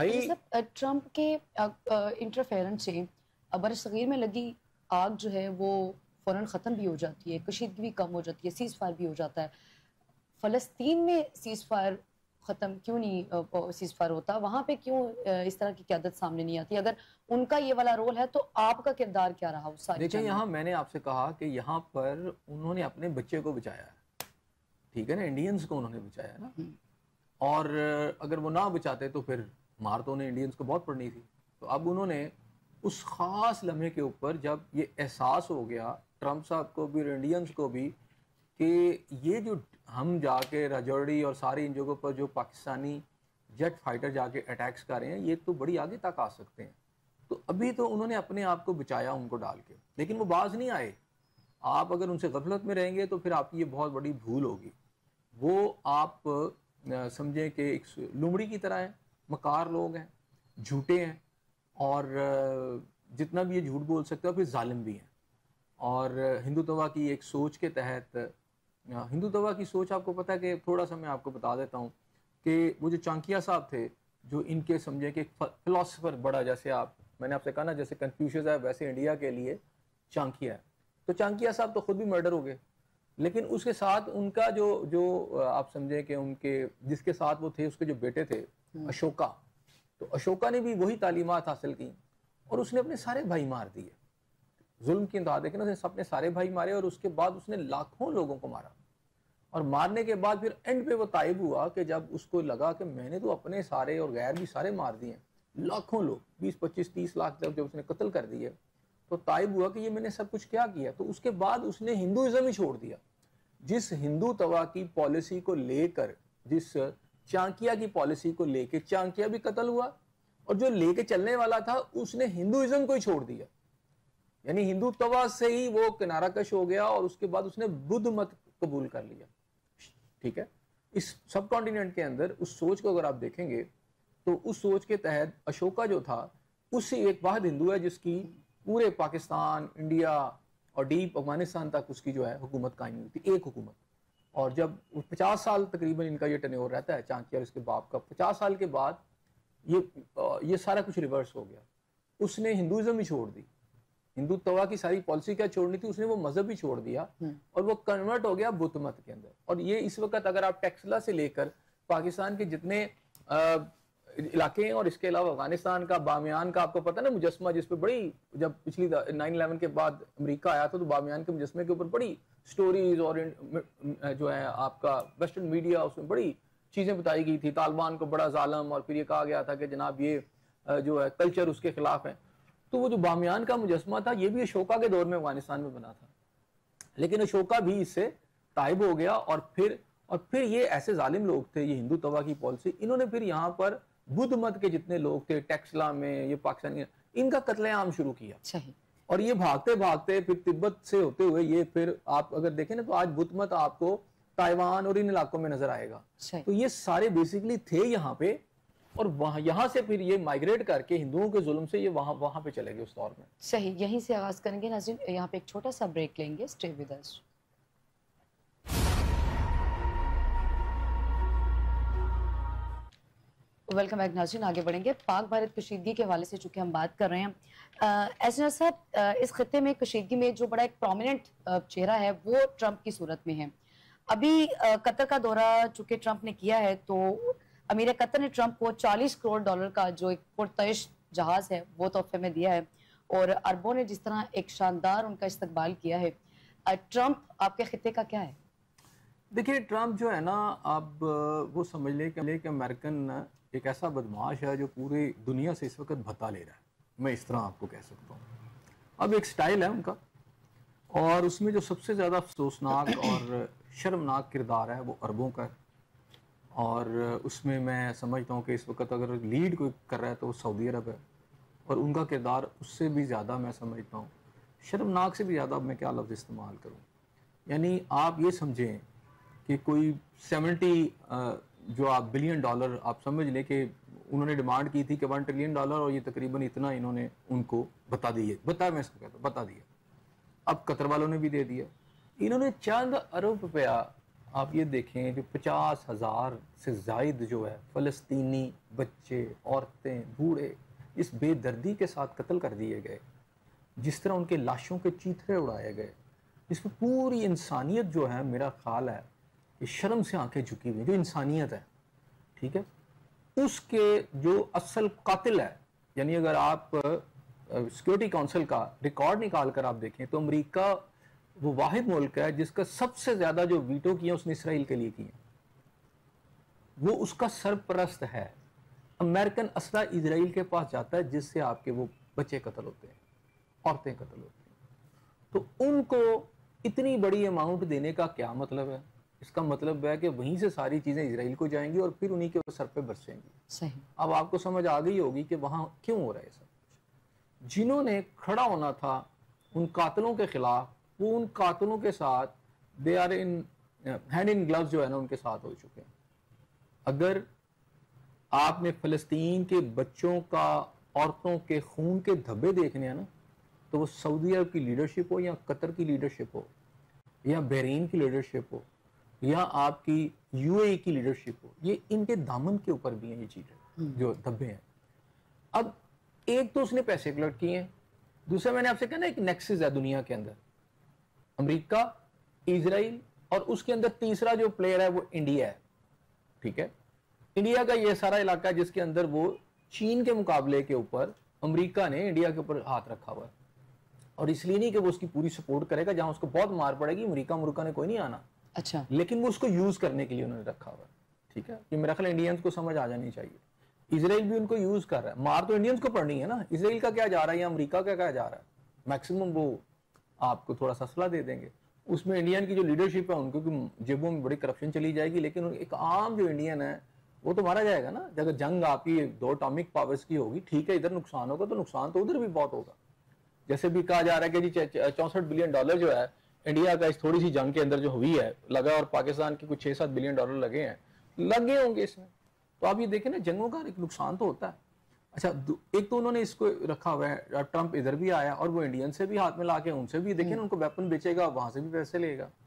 بھائی ٹرمپ کے انٹرفیرنس سے برصغیر میں لگی آگ جو ہے وہ فوراً ختم بھی ہو جاتی ہے، کشیدگی بھی کم ہو جاتی ہے، سیز فائر بھی ہو جاتا ہے. فلسطین میں سیز فائر ختم کیوں نہیں سیز فائر ہوتا؟ وہاں پہ کیوں اس طرح کی قیادت سامنے نہیں آتی؟ اگر ان کا یہ والا رول ہے تو آپ کا کردار کیا رہا اس ساری دیکھیں یہاں میں نے آپ سے کہا کہ یہاں پر انہوں نے اپنے بچے کو بچایا ہے، ٹھیک ہے نا، انڈینز کو انہوں نے بچایا نا، اور اگر وہ نہ بچاتے تو پھر مار تو انہیں انڈینز کو بہت پڑنی تھی. تو اب انہوں نے اس خاص لمحے کے اوپر جب یہ احساس ہو گیا ٹرمپ صاحب کو بھی اور انڈینز کو بھی کہ یہ جو ہم جا کے راجوری اور ساری ان جگہوں پر جو پاکستانی جیٹ فائٹر جا کے اٹیکس کر رہے ہیں یہ تو بڑی آگے تک آ سکتے ہیں، تو ابھی تو انہوں نے اپنے آپ کو بچایا ان کو ڈال کے، لیکن وہ باز نہیں آئے. آپ اگر ان سے غفلت میں رہیں گے تو پھر آپ کی یہ بہت بڑی بھول ہوگی. وہ آپ سمجھیں کہ ایک لومڑی کی طرح ہیں، مکار لوگ ہیں، جھوٹے ہیں، اور جتنا بھی یہ جھوٹ بول سکتے ہیں پھر ظالم بھی ہیں. اور ہندوتوا کی ایک سوچ کے تحت، ہندوتوا کی سوچ آپ کو پتہ ہے کہ تھوڑا سا میں آپ کو بتا دیتا ہوں کہ وہ جو چانکیا صاحب تھے جو ان کے سمجھیں کہ فلاسفر بڑا، جیسے میں نے آپ سے کہا نا جیسے کنفیوشس ہے ویسے انڈیا کے لیے چانکیا ہے، تو چانکیا صاحب تو خود بھی مرڈر ہو گئے، لیکن اس کے ساتھ ان کا جو آپ سمجھیں کہ ان کے جس کے ساتھ وہ تھے اس کے جو بیٹے تھے اشوکا، تو اشوکا نے بھی وہی تعلیمات حاصل کی اور اس نے اپنے سارے بھائی مار دیے. ظلم کی انتہا دیکھیں نا، اس نے اپنے سارے بھائی مارے اور اس کے بعد اس نے لاکھوں لوگوں کو مارا، اور مارنے کے بعد پھر اینڈ پہ وہ تائب ہوا کہ جب اس کو لگا کہ میں نے تو اپنے سارے اور غیر بھی سارے مار دیے ہیں، لاکھوں لوگ 20 25 30 لاکھ جب اس نے قتل کر دیے، تو تائب ہوا کہ یہ میں نے سب کچھ کیا کیا. تو اس کے بعد اس نے ہندوازم ہی چھوڑ دیا. جس ہندو توا کی پالیسی کو لے کر، جس چانکیا کی پالیسی کو لے کے چانکیا بھی قتل ہوا، اور جو لے کے چلنے والا تھا اس نے ہندوازم کو ہی چھوڑ دیا، یعنی ہندو توا سے ہی وہ کنارہ کش ہو گیا، اور اس کے بعد اس نے بدھ مت قبول کر لیا. ٹھیک ہے، اس سب کانٹیننٹ کے اندر اس سوچ کو اگر آپ دیکھیں گے تو اس سوچ کے تحت اشوکا جو تھا اس سے ایک واحد ہندو ہے جس کی پورے پاکستان، انڈیا اور ڈیپ افغانستان تک اس کی جو ہے حکومت قائم ہوئی تھی، ایک حکومت. اور جب 50 سال تقریباً ان کا یہ ٹینیور رہتا ہے چانکیا اور اس کے باپ کا، 50 سال کے بعد یہ سارا کچھ ریورس ہو گیا. اس نے ہندوازم ہی چھوڑ دی، ہندو توا کی ساری پالیسی کیا چھوڑنی تھی، اس نے وہ مذہب ہی چھوڑ دیا اور وہ کنورٹ ہو گیا بدھ مت کے اندر. اور یہ اس وقت اگر آپ ٹیکسلا سے لے کر پاکستان کے جتنے علاقے ہیں اور اس کے علاوہ افغانستان کا بامیان کا آپ کو پتہ نا مجسمہ، جس پہ بڑی جب پچھلی 9/11 کے بعد امریکہ آیا تھا تو بامیان کے مجسمے کے اوپر بڑی سٹوریز اور جو ہے آپ کا ویسٹرن میڈیا اس میں بڑی چیزیں بتائی گئی تھی، طالبان کو بڑا ظالم، اور پھر یہ کہا گیا تھا کہ جناب یہ جو ہے کلچر اس کے خلاف ہے. تو وہ جو بامیان کا مجسمہ تھا یہ بھی اشوکا کے دور میں افغانستان میں بنا تھا، لیکن اشوکا بھی اس سے تائب ہو گیا. اور پھر یہ ایسے ظالم لوگ تھے، یہ ہندو توا کی پالیسی، انہوں نے پھر یہاں پر بدھ مت کے جتنے لوگ تھے ٹیکسلا میں، یہ پاکستانی، ان کا قتل عام شروع کیا. اور یہ بھاگتے بھاگتے پھر تبت سے ہوتے ہوئے یہ پھر آپ اگر دیکھیں نا تو آج بدھ مت آپ کو تائیوان اور ان علاقوں میں نظر آئے گا. تو یہ سارے بیسیکلی تھے یہاں پہ، اور یہاں سے پھر یہ مائگریٹ کر کے ہندوؤں کے ظلم سے یہ وہاں پہ چلے گئے اس دور میں. صحیح، یہیں سے آغاز کریں گے. ناظرین یہاں پہ ایک چھوٹا سا بریک لیں گے، stay with us. Welcome back ناظرین، آگے بڑھیں گے. پاک بھارت کشیدگی کے حوالے سے چونکہ ہم بات کر رہے ہیں، ایسنر صاحب اس خطے میں کشیدگی میں جو بڑا ایک پرومیننٹ چہرہ ہے وہ ٹرمپ کی صورت میں ہے. ابھی قطر کا دورہ چونکہ ٹرمپ نے کیا ہے تو امیر قطر نے ٹرمپ کو $40 کروڑ کا جو ایک پرتعیش جہاز ہے وہ تحفے میں دیا ہے، اور عربوں نے جس طرح ایک شاندار ان کا استقبال کیا ہے. ٹرمپ آپ کے خطے کا کیا ہے؟ دیکھیے ٹرمپ جو ہے نا، اب وہ سمجھ لے کہ امریکن ایک ایسا بدماش ہے جو پوری دنیا سے اس وقت بھتا لے رہا ہے، میں اس طرح آپ کو کہہ سکتا ہوں. اب ایک سٹائل ہے ان کا، اور اس میں جو سب سے زیادہ افسوسناک اور شرمناک کردار ہے وہ عربوں کا ہے. اور اس میں سمجھتا ہوں کہ اس وقت اگر لیڈ کوئی کر رہا ہے تو وہ سعودی عرب ہے، اور ان کا کردار اس سے بھی زیادہ میں سمجھتا ہوں شرمناک سے بھی زیادہ. میں کیا لفظ استعمال کروں، یعنی آپ یہ سمجھیں کہ کوئی 70 جو آپ $بلین آپ سمجھ لیں کہ انہوں نے ڈیمانڈ کی تھی کہ $1 ٹریلین، اور یہ تقریباً اتنا انہوں نے ان کو میں اس کو کہتا ہوں بتا دیا. اب قطر والوں نے بھی دے دیا. انہوں نے چند ارب روپیہ آپ یہ دیکھیں کہ 50,000 سے زائد جو ہے فلسطینی بچے، عورتیں، بوڑھے اس بے دردی کے ساتھ قتل کر دیے گئے، جس طرح ان کے لاشوں کے چیتھڑے اڑائے گئے، اس میں پوری انسانیت جو ہے، میرا خیال ہے کہ شرم سے آنکھیں جھکی ہوئی، جو انسانیت ہے، ٹھیک ہے، اس کے جو اصل قاتل ہے، یعنی اگر آپ سیکیورٹی کونسل کا ریکارڈ نکال کر آپ دیکھیں تو امریکہ وہ واحد ملک ہے جس کا سب سے زیادہ جو ویٹو کیا اس نے اسرائیل کے لیے کیے، وہ اس کا سرپرست ہے۔ امریکن اسلحہ اسرائیل کے پاس جاتا ہے جس سے آپ کے وہ بچے قتل ہوتے ہیں، عورتیں قتل ہوتی ہیں، تو ان کو اتنی بڑی اماؤنٹ دینے کا کیا مطلب ہے؟ اس کا مطلب ہے کہ وہیں سے ساری چیزیں اسرائیل کو جائیں گی اور پھر انہی کے سر پہ برسیں گی۔ صحیح۔ اب آپ کو سمجھ آ گئی ہوگی کہ وہاں کیوں ہو رہا ہے سب کچھ۔ جنہوں نے کھڑا ہونا تھا ان قاتلوں کے خلاف، وہ ان قاتلوں کے ساتھ they are in hand in gloves جو ہے نا ان کے ساتھ ہو چکے ہیں۔ اگر آپ نے فلسطین کے بچوں کا، عورتوں کے خون کے دھبے دیکھنے ہیں نا، تو وہ سعودی عرب کی لیڈرشپ ہو یا قطر کی لیڈرشپ ہو یا بحرین کی لیڈرشپ ہو یا آپ کی یو اے ای کی لیڈرشپ ہو، یہ ان کے دامن کے اوپر بھی ہیں یہ چیزیں جو دھبے ہیں۔ اب ایک تو اس نے پیسے کلیکٹ کیے ہیں، دوسرا میں نے آپ سے کہا نا ایک نیکسس ہے دنیا کے اندر، امریکہ، اسرائیل، اور اس کے اندر تیسرا جو پلیئر ہے وہ انڈیا ہے، ٹھیک ہے۔ انڈیا کا یہ سارا علاقہ جس کے اندر وہ چین کے مقابلے کے اوپر امریکہ نے انڈیا کے اوپر ہاتھ رکھا ہوا ہے، اور اس لیے نہیں کہ وہ اس کی پوری سپورٹ کرے گا، جہاں اس کو بہت مار پڑے گی امریکہ نے کوئی نہیں آنا، اچھا، لیکن وہ اس کو یوز کرنے کے لیے انہوں نے رکھا ہوا ہے، ٹھیک ہے۔ یہ میرا خیال انڈینز کو سمجھ آ جانی چاہیے۔ اسرائیل بھی ان کو یوز کر رہا ہے، مار تو انڈینز کو پڑنی ہے نا، اسرائیل کا کیا جا رہا ہے یا امریکہ کا کیا جا رہا ہے، میکسیمم وہ آپ کو تھوڑا سا اسلحہ دے دیں گے، اس میں انڈین کی جو لیڈرشپ ہے ان کو جیبوں میں بڑی کرپشن چلی جائے گی، لیکن ایک عام جو انڈین ہے وہ تو مارا جائے گا نا۔ اگر جنگ آپ کی 2 اٹامک پاورز کی ہوگی، ٹھیک ہے، ادھر نقصان ہوگا تو نقصان تو ادھر بھی بہت ہوگا۔ جیسے بھی کہا جا رہا ہے کہ جی 64 بلین ڈالر جو ہے انڈیا کا اس تھوڑی سی جنگ کے اندر جو ہوئی ہے لگا، اور پاکستان کے کچھ 6-7 بلین ڈالر لگے ہیں، لگے ہوں گے اس میں۔ تو آپ یہ دیکھیں نا، جنگوں کا ایک نقصان تو ہوتا ہے۔ اچھا، ایک تو انہوں نے اس کو رکھا ہوا ہے، ٹرمپ ادھر بھی آیا اور وہ انڈین سے بھی ہاتھ میں لا کے ان سے بھی دیکھیں نا، ان کو ویپن بیچے گا، وہاں سے بھی پیسے لے گا۔